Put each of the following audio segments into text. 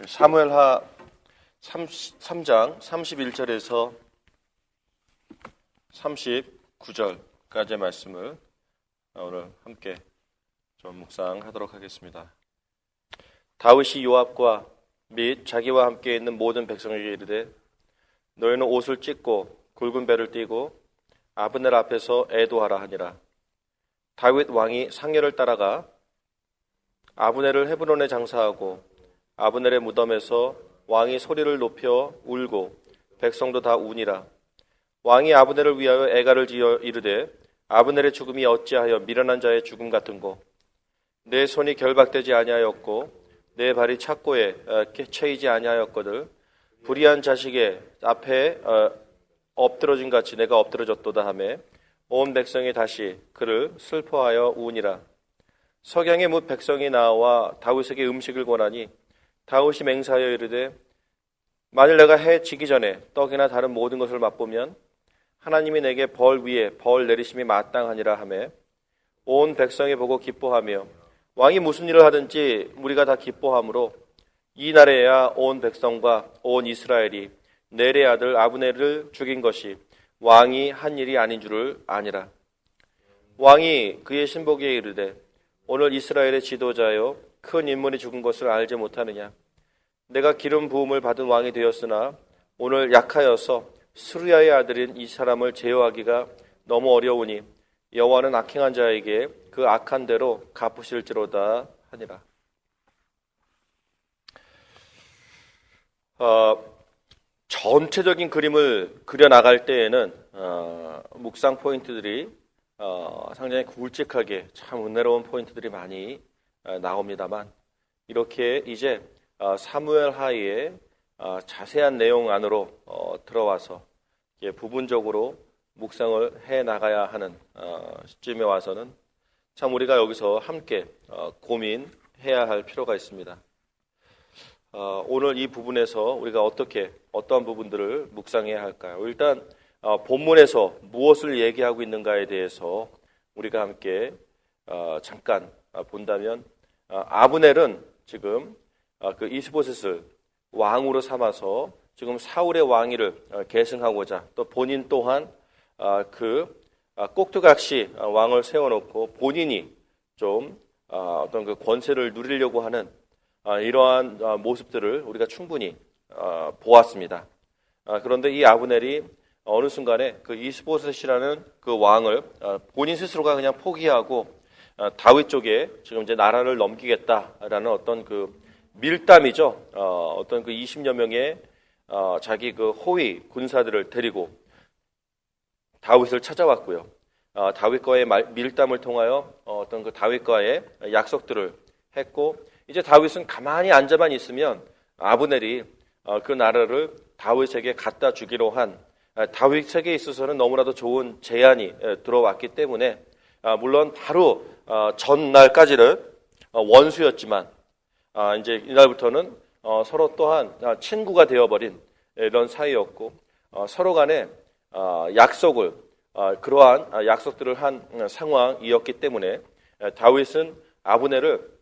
사무엘하 3장 31절에서 39절까지의 말씀을 오늘 함께 좀 묵상하도록 하겠습니다. 다윗이 요압과 및 자기와 함께 있는 모든 백성에게 이르되 너희는 옷을 찢고 굵은 배를 띠고 아브넬 앞에서 애도하라 하니라. 다윗 왕이 상렬을 따라가 아브넬을 헤브론에 장사하고 아브넬의 무덤에서 왕이 소리를 높여 울고 백성도 다 우니라. 왕이 아브넬을 위하여 애가를 지어 이르되 아브넬의 죽음이 어찌하여 미련한 자의 죽음 같은고 내 손이 결박되지 아니하였고 내 발이 착고에 채이지 아니하였거늘 불의한 자식의 앞에 엎드러진 같이 내가 엎드러졌도다 하매 온 백성이 다시 그를 슬퍼하여 우니라. 석양에 뭇 백성이 나와 다윗에게 음식을 권하니 다윗이 맹세하여 이르되 만일 내가 해 지기 전에 떡이나 다른 모든 것을 맛보면 하나님이 내게 벌 위에 벌 내리심이 마땅하니라 하매 온 백성이 보고 기뻐하며 왕이 무슨 일을 하든지 우리가 다 기뻐하므로 이날에야 온 백성과 온 이스라엘이 넬의 아들 아브넬을 죽인 것이 왕이 한 일이 아닌 줄을 아니라. 왕이 그의 신복에게 이르되 오늘 이스라엘의 지도자여 큰 인물이 죽은 것을 알지 못하느냐. 내가 기름 부음을 받은 왕이 되었으나 오늘 약하여서 스루야의 아들인 이 사람을 제어하기가 너무 어려우니 여호와는 악행한 자에게 그 악한 대로 갚으실지로다 하니라. 전체적인 그림을 그려나갈 때에는 묵상 포인트들이 상당히 굵직하게 참 은혜로운 포인트들이 많이 나옵니다만 이렇게 이제 사무엘하의 자세한 내용 안으로 들어와서 부분적으로 묵상을 해 나가야 하는 시점에 와서는 참 우리가 여기서 함께 고민해야 할 필요가 있습니다. 오늘 이 부분에서 우리가 어떠한 부분들을 묵상해야 할까요? 일단 본문에서 무엇을 얘기하고 있는가에 대해서 우리가 함께 잠깐 본다면 아브넬은 지금 그 이스보셋을 왕으로 삼아서 지금 사울의 왕위를 계승하고자 또 본인 또한 꼭두각시 왕을 세워놓고 본인이 좀 어떤 그 권세를 누리려고 하는 이러한 모습들을 우리가 충분히 보았습니다. 그런데 이 아브넬이 어느 순간에 그 이스보셋이라는 그 왕을 본인 스스로가 그냥 포기하고 다윗 쪽에 지금 이제 나라를 넘기겠다라는 어떤 그 밀담이죠. 어떤 그 20여 명의 자기 그 호위 군사들을 데리고 다윗을 찾아왔고요. 다윗과의 밀담을 통하여 어떤 그 다윗과의 약속들을 했고 이제 다윗은 가만히 앉아만 있으면 아브넬이 그 나라를 다윗에게 갖다 주기로 한 다윗에게 있어서는 너무나도 좋은 제안이 들어왔기 때문에 물론 바로 전날까지는 원수였지만 이제 이날부터는 서로 또한 친구가 되어버린 이런 사이였고 서로 간에 약속을 그러한 약속들을 한 상황이었기 때문에 다윗은 아브넬을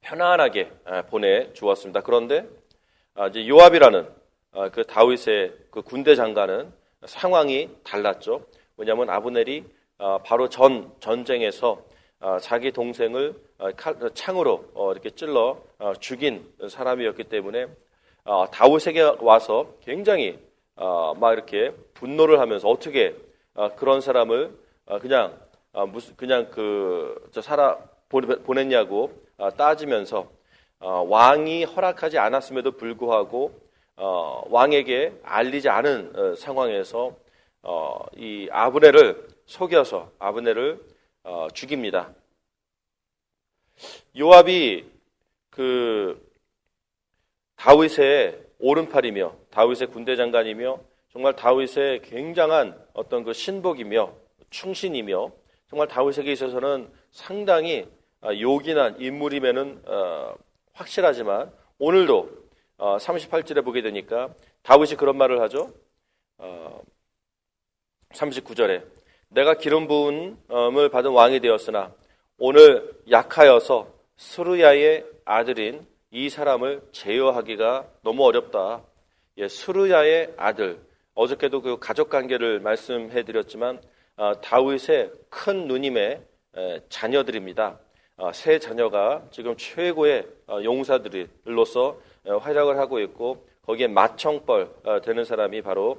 편안하게 보내주었습니다. 그런데 이제 요압이라는 그 다윗의 그 군대 장관은 상황이 달랐죠. 왜냐하면 아브넬이 바로 전쟁에서 자기 동생을 창으로 이렇게 찔러 죽인 사람이었기 때문에 다윗에게 와서 굉장히 막 이렇게 분노를 하면서 어떻게 그런 사람을 그냥 보냈냐고 따지면서 왕이 허락하지 않았음에도 불구하고 왕에게 알리지 않은 상황에서 이 아브넬을 속여서 아브넬을 죽입니다. 요압이 그 다윗의 오른팔이며 다윗의 군대 장관이며 정말 다윗의 굉장한 어떤 그 신복이며 충신이며 정말 다윗에게 있어서는 상당히 요긴한 인물임에는 확실하지만 오늘도 38절에 보게 되니까 다윗이 그런 말을 하죠. 39절에 내가 기름 부음을 받은 왕이 되었으나 오늘 약하여서 스루야의 아들인 이 사람을 제어하기가 너무 어렵다. 스루야의 아들, 어저께도 그 가족 관계를 말씀해 드렸지만 다윗의 큰 누님의 자녀들입니다. 세 자녀가 지금 최고의 용사들로서 활약을 하고 있고 거기에 맏형벌 되는 사람이 바로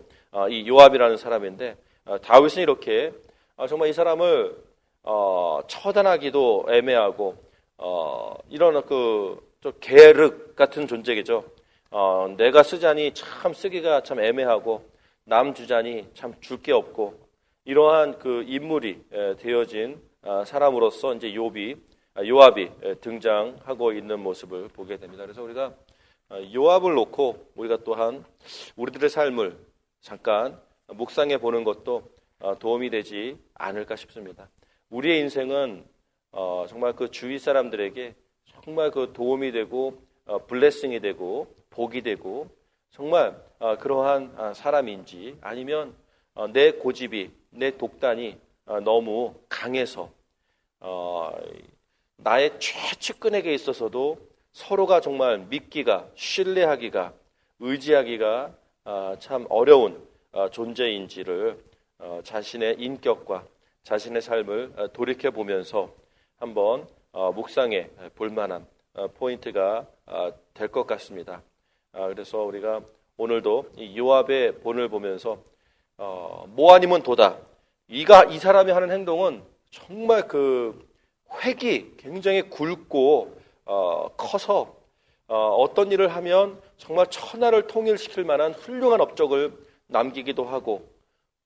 이 요압이라는 사람인데 다윗은 이렇게 정말 이 사람을 처단하기도 애매하고 이런 좀 계륵 같은 존재겠죠. 내가 쓰자니 참 쓰기가 참 애매하고 남 주자니 참 줄 게 없고 이러한 그 인물이 되어진 사람으로서 이제 요압이 등장하고 있는 모습을 보게 됩니다. 그래서 우리가 요압을 놓고 우리가 또한 우리들의 삶을 잠깐 묵상해 보는 것도 도움이 되지 않을까 싶습니다. 우리의 인생은 정말 그 주위 사람들에게 정말 그 도움이 되고 블레싱이 되고 복이 되고 정말 그러한 사람인지 아니면 내 고집이 내 독단이 너무 강해서 나의 최측근에게 있어서도 서로가 정말 믿기가 신뢰하기가 의지하기가 참 어려운 존재인지를 자신의 인격과 자신의 삶을 돌이켜보면서 한번 묵상해 볼 만한 포인트가 될 것 같습니다. 그래서 우리가 오늘도 이 요압의 본을 보면서 뭐 아니면 도다. 이 사람이 하는 행동은 정말 그 획이 굉장히 굵고 커서 어떤 일을 하면 정말 천하를 통일시킬 만한 훌륭한 업적을 남기기도 하고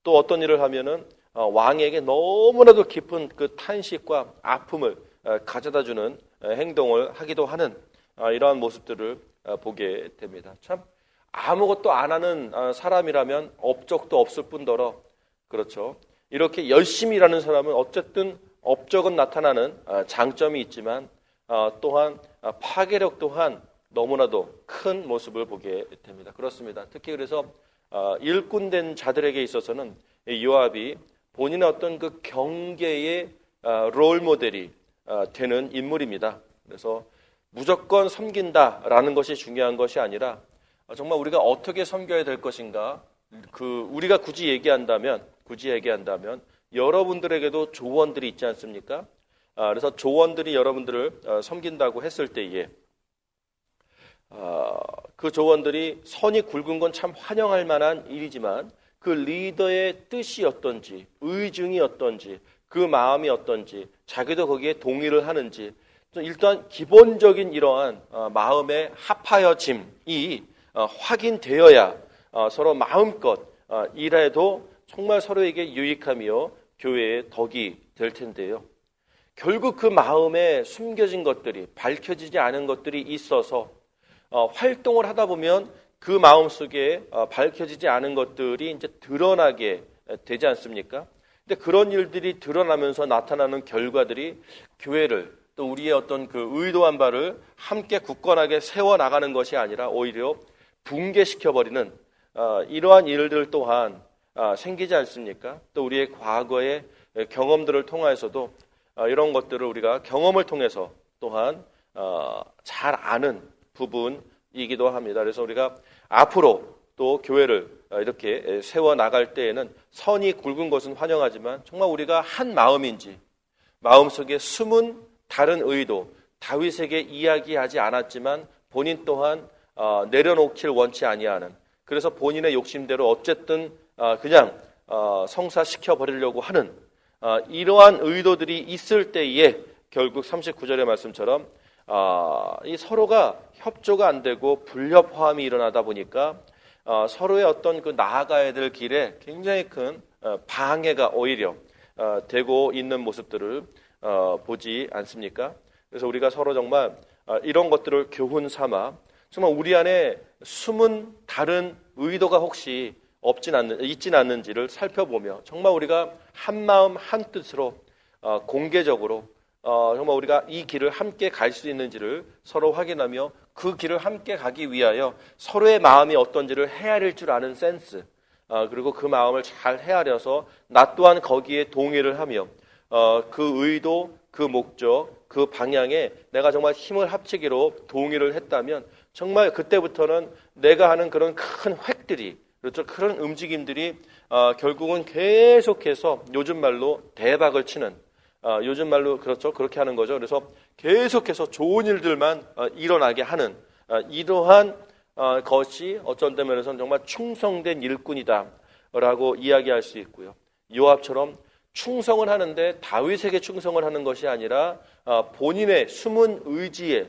또 어떤 일을 하면은 왕에게 너무나도 깊은 그 탄식과 아픔을 가져다주는 행동을 하기도 하는 이러한 모습들을 보게 됩니다. 참 아무것도 안 하는 사람이라면 업적도 없을 뿐더러 그렇죠. 이렇게 열심히 일하는 사람은 어쨌든 업적은 나타나는 장점이 있지만 또한 파괴력 또한 너무나도 큰 모습을 보게 됩니다. 그렇습니다. 특히 그래서 일꾼된 자들에게 있어서는 요압이 본인의 어떤 그 경계의 롤 모델이 되는 인물입니다. 그래서 무조건 섬긴다라는 것이 중요한 것이 아니라 정말 우리가 어떻게 섬겨야 될 것인가 우리가 굳이 얘기한다면 여러분들에게도 조원들이 있지 않습니까? 그래서 조원들이 여러분들을 섬긴다고 했을 때에 그 조원들이 선이 굵은 건 참 환영할 만한 일이지만 그 리더의 뜻이 어떤지 의중이 어떤지 그 마음이 어떤지 자기도 거기에 동의를 하는지 일단 기본적인 이러한 마음의 합하여짐이 확인되어야 서로 마음껏 일해도 정말 서로에게 유익하며 교회의 덕이 될 텐데요. 결국 그 마음에 숨겨진 것들이 밝혀지지 않은 것들이 있어서 활동을 하다 보면 그 마음 속에 밝혀지지 않은 것들이 이제 드러나게 되지 않습니까? 근데 그런 일들이 드러나면서 나타나는 결과들이 교회를 또 우리의 어떤 그 의도한 바를 함께 굳건하게 세워 나가는 것이 아니라 오히려 붕괴시켜버리는 이러한 일들 또한 생기지 않습니까? 또 우리의 과거의 경험들을 통해서도 이런 것들을 우리가 경험을 통해서 또한 잘 아는 부분이기도 합니다. 그래서 우리가 앞으로 또 교회를 이렇게 세워 나갈 때에는 선이 굵은 것은 환영하지만 정말 우리가 한 마음인지 마음속에 숨은 다른 의도 다윗에게 이야기하지 않았지만 본인 또한 내려놓길 원치 아니하는 그래서 본인의 욕심대로 어쨌든 그냥 성사시켜 버리려고 하는 이러한 의도들이 있을 때에 결국 39절의 말씀처럼 이 서로가 협조가 안 되고 불협화음이 일어나다 보니까 서로의 어떤 그 나아가야 될 길에 굉장히 큰 방해가 오히려 되고 있는 모습들을 보지 않습니까? 그래서 우리가 서로 정말 이런 것들을 교훈 삼아 정말 우리 안에 숨은 다른 의도가 혹시 있진 않는지를 살펴보며 정말 우리가 한 마음 한 뜻으로 공개적으로 정말 우리가 이 길을 함께 갈 수 있는지를 서로 확인하며 그 길을 함께 가기 위하여 서로의 마음이 어떤지를 헤아릴 줄 아는 센스 그리고 그 마음을 잘 헤아려서 나 또한 거기에 동의를 하며 그 의도 그 목적, 그 방향에 내가 정말 힘을 합치기로 동의를 했다면 정말 그때부터는 내가 하는 그런 큰 획들이, 그렇죠, 그런 움직임들이 결국은 계속해서 요즘 말로 대박을 치는, 요즘 말로 그렇죠, 그렇게 하는 거죠. 그래서 계속해서 좋은 일들만 일어나게 하는 이러한 것이 어떤 면에서는 정말 충성된 일꾼이다라고 이야기할 수 있고요. 요압처럼 충성을 하는데 다윗에게 충성을 하는 것이 아니라 본인의 숨은 의지에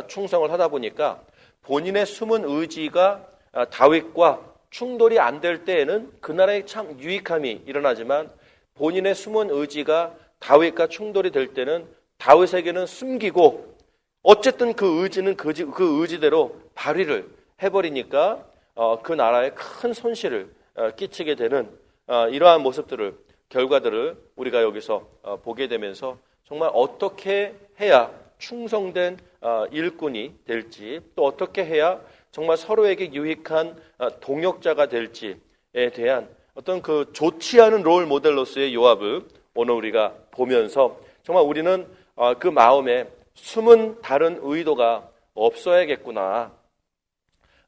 충성을 하다 보니까 본인의 숨은 의지가 다윗과 충돌이 안 될 때에는 그 나라에 참 유익함이 일어나지만 본인의 숨은 의지가 다윗과 충돌이 될 때는 다윗에게는 숨기고 어쨌든 그 의지는 그 의지대로 발휘를 해버리니까 그 나라에 큰 손실을 끼치게 되는 이러한 모습들을, 결과들을 우리가 여기서 보게 되면서 정말 어떻게 해야 충성된 일꾼이 될지, 또 어떻게 해야 정말 서로에게 유익한 동역자가 될지에 대한 어떤 그 좋지 않은 롤 모델로서의 요압을 오늘 우리가 보면서 정말 우리는 그 마음에 숨은 다른 의도가 없어야겠구나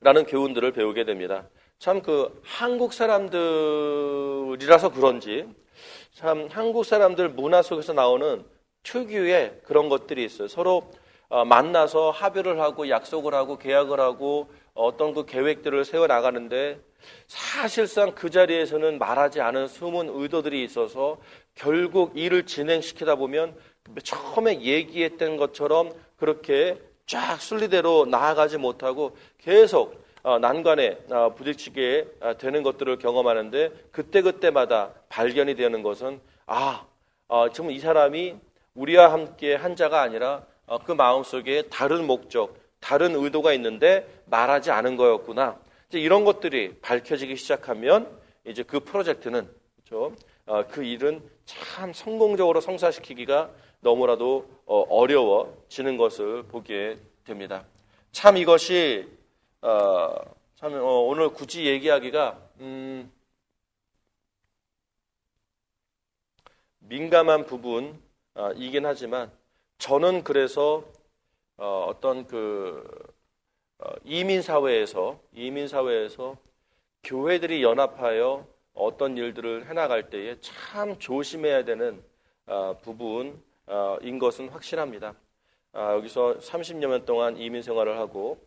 라는 교훈들을 배우게 됩니다. 참 그 한국 사람들이라서 그런지 참 한국 사람들 문화 속에서 나오는 특유의 그런 것들이 있어요. 서로 만나서 합의를 하고 약속을 하고 계약을 하고 어떤 그 계획들을 세워 나가는데 사실상 그 자리에서는 말하지 않은 숨은 의도들이 있어서 결국 일을 진행시키다 보면 처음에 얘기했던 것처럼 그렇게 쫙 순리대로 나아가지 못하고 계속 난관에 부딪히게 되는 것들을 경험하는데 그때마다 발견이 되는 것은 지금 이 사람이 우리와 함께 한 자가 아니라 그 마음속에 다른 목적, 다른 의도가 있는데 말하지 않은 거였구나. 이제 이런 것들이 밝혀지기 시작하면 이제 그 프로젝트는, 그렇죠? 그 일은 참 성공적으로 성사시키기가 너무나도 어려워지는 것을 보게 됩니다. 참 이것이 오늘 굳이 얘기하기가 민감한 부분이긴 하지만 저는 그래서 어떤 그 이민 사회에서 교회들이 연합하여 어떤 일들을 해나갈 때에 참 조심해야 되는 부분인 것은 확실합니다. 여기서 30여 년 동안 이민 생활을 하고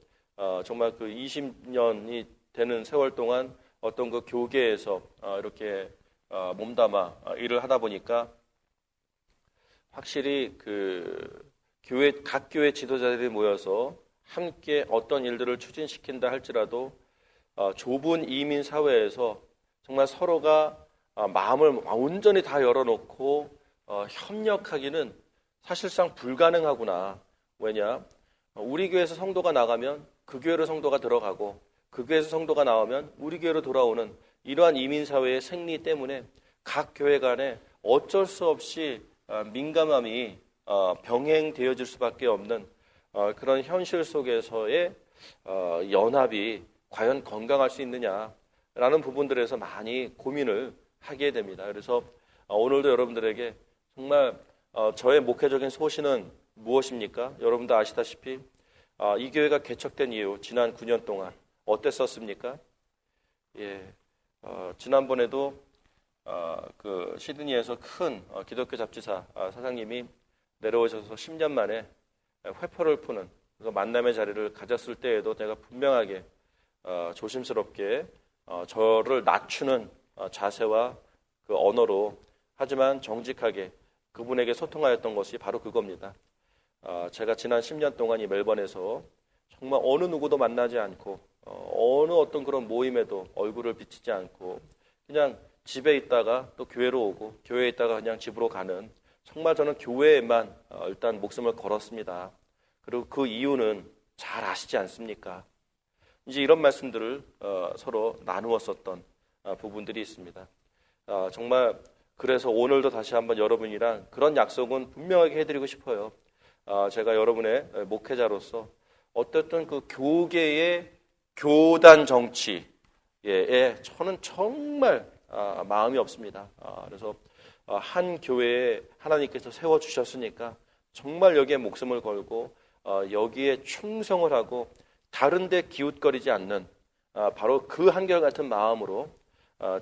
정말 그 20년이 되는 세월 동안 어떤 그 교계에서 이렇게 몸담아 일을 하다 보니까 확실히 그 각 교회 지도자들이 모여서 함께 어떤 일들을 추진시킨다 할지라도 좁은 이민 사회에서 정말 서로가 마음을 온전히 다 열어놓고 협력하기는 사실상 불가능하구나. 왜냐? 우리 교회에서 성도가 나가면 그 교회로 성도가 들어가고 그 교회에서 성도가 나오면 우리 교회로 돌아오는 이러한 이민 사회의 생리 때문에 각 교회 간에 어쩔 수 없이 민감함이 병행되어질 수밖에 없는 그런 현실 속에서의 연합이 과연 건강할 수 있느냐라는 부분들에서 많이 고민을 하게 됩니다. 그래서 오늘도 여러분들에게 정말 저의 목회적인 소신은 무엇입니까? 여러분도 아시다시피 이 교회가 개척된 이후 지난 9년 동안 어땠었습니까? 지난번에도 그 시드니에서 큰 기독교 잡지사 사장님이 내려오셔서 10년 만에 회포를 푸는 그 만남의 자리를 가졌을 때에도 제가 분명하게 조심스럽게 저를 낮추는 자세와 그 언어로 하지만 정직하게 그분에게 소통하였던 것이 바로 그겁니다. 제가 지난 10년 동안 이 멜번에서 정말 어느 누구도 만나지 않고 어느 어떤 그런 모임에도 얼굴을 비치지 않고 그냥 집에 있다가 또 교회로 오고 교회에 있다가 그냥 집으로 가는 정말 저는 교회에만 일단 목숨을 걸었습니다. 그리고 그 이유는 잘 아시지 않습니까? 이제 이런 말씀들을 서로 나누었었던 부분들이 있습니다. 정말 그래서 오늘도 다시 한번 여러분이랑 그런 약속은 분명하게 해드리고 싶어요. 제가 여러분의 목회자로서 어쨌든 그 교계의 교단 정치에 저는 정말 마음이 없습니다. 그래서 한 교회에 하나님께서 세워주셨으니까 정말 여기에 목숨을 걸고 여기에 충성을 하고 다른 데 기웃거리지 않는 바로 그 한결같은 마음으로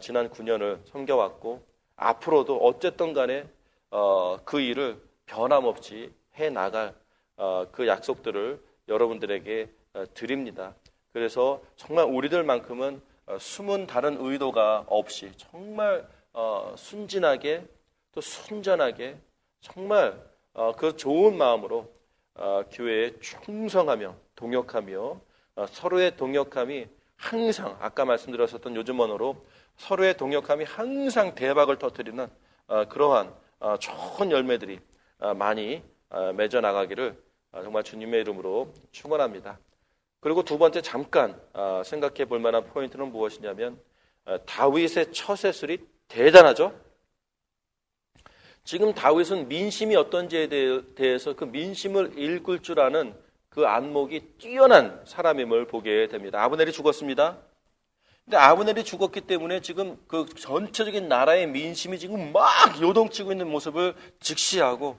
지난 9년을 섬겨왔고 앞으로도 어쨌든 간에 그 일을 변함없이 해나갈 그 약속들을 여러분들에게 드립니다. 그래서 정말 우리들만큼은 숨은 다른 의도가 없이 정말 순진하게 또 순전하게 정말 그 좋은 마음으로 교회에 충성하며 동역하며 서로의 동역함이 항상 아까 말씀드렸었던 요즘 언어로 서로의 동역함이 항상 대박을 터뜨리는 그러한 좋은 열매들이 많이 맺어 나가기를 정말 주님의 이름으로 축원합니다. 그리고 두 번째 잠깐 생각해 볼 만한 포인트는 무엇이냐면 다윗의 처세술이 대단하죠. 지금 다윗은 민심이 어떤지에 대해서 그 민심을 읽을 줄 아는 그 안목이 뛰어난 사람임을 보게 됩니다. 아브넬이 죽었습니다. 근데 아브넬이 죽었기 때문에 지금 그 전체적인 나라의 민심이 지금 막 요동치고 있는 모습을 직시하고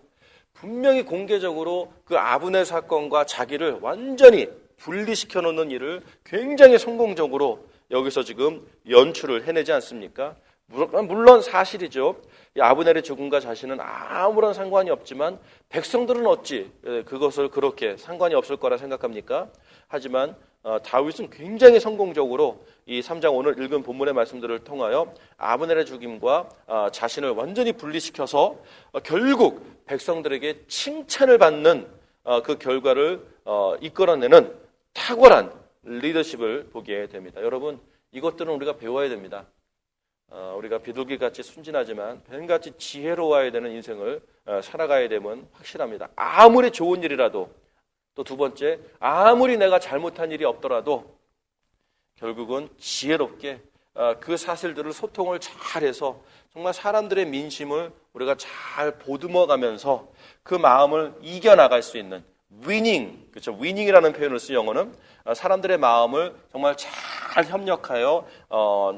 분명히 공개적으로 그 아브넬 사건과 자기를 완전히 분리시켜 놓는 일을 굉장히 성공적으로 여기서 지금 연출을 해내지 않습니까? 물론 사실이죠. 아브넬의 죽음과 자신은 아무런 상관이 없지만 백성들은 어찌 그것을 그렇게 상관이 없을 거라 생각합니까? 하지만 다윗은 굉장히 성공적으로 이 3장 오늘 읽은 본문의 말씀들을 통하여 아브넬의 죽임과 자신을 완전히 분리시켜서 결국 백성들에게 칭찬을 받는 그 결과를 이끌어내는 탁월한 리더십을 보게 됩니다. 여러분, 이것들은 우리가 배워야 됩니다. 우리가 비둘기같이 순진하지만 뱀같이 지혜로워야 되는 인생을 살아가야 됨은 확실합니다. 아무리 좋은 일이라도 또 두 번째, 아무리 내가 잘못한 일이 없더라도 결국은 지혜롭게 그 사실들을 소통을 잘해서 정말 사람들의 민심을 우리가 잘 보듬어가면서 그 마음을 이겨나갈 수 있는 위닝, 그렇죠? 위닝이라는 표현을 쓴 영어는 사람들의 마음을 정말 잘 협력하여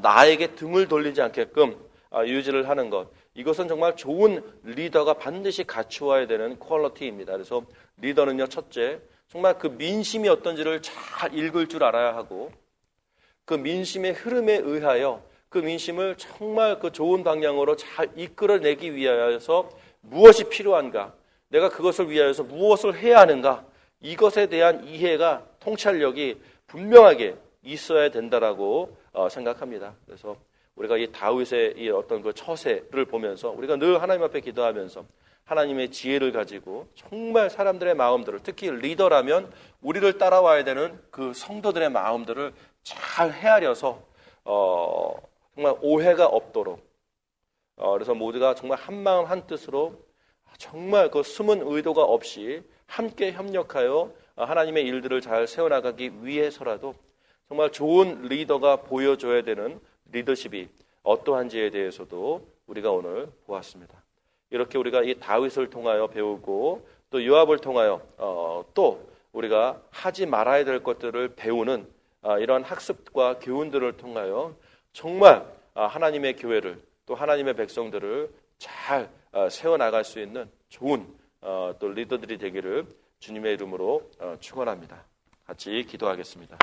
나에게 등을 돌리지 않게끔 유지를 하는 것. 이것은 정말 좋은 리더가 반드시 갖추어야 되는 퀄리티입니다. 그래서 리더는요, 첫째, 정말 그 민심이 어떤지를 잘 읽을 줄 알아야 하고 그 민심의 흐름에 의하여 그 민심을 정말 그 좋은 방향으로 잘 이끌어내기 위하여서 무엇이 필요한가, 내가 그것을 위하여서 무엇을 해야 하는가, 이것에 대한 이해가 통찰력이 분명하게 있어야 된다라고 생각합니다. 그래서 우리가 이 다윗의 이 어떤 그 처세를 보면서 우리가 늘 하나님 앞에 기도하면서 하나님의 지혜를 가지고 정말 사람들의 마음들을, 특히 리더라면 우리를 따라와야 되는 그 성도들의 마음들을 잘 헤아려서 정말 오해가 없도록 그래서 모두가 정말 한 마음 한 뜻으로 정말 그 숨은 의도가 없이 함께 협력하여 하나님의 일들을 잘 세워나가기 위해서라도 정말 좋은 리더가 보여줘야 되는 리더십이 어떠한지에 대해서도 우리가 오늘 보았습니다. 이렇게 우리가 이 다윗을 통하여 배우고 또 요압을 통하여 또 우리가 하지 말아야 될 것들을 배우는 이러한 학습과 교훈들을 통하여 정말 하나님의 교회를 또 하나님의 백성들을 잘 세워나갈 수 있는 좋은 또 리더들이 되기를 주님의 이름으로 축원합니다. 같이 기도하겠습니다.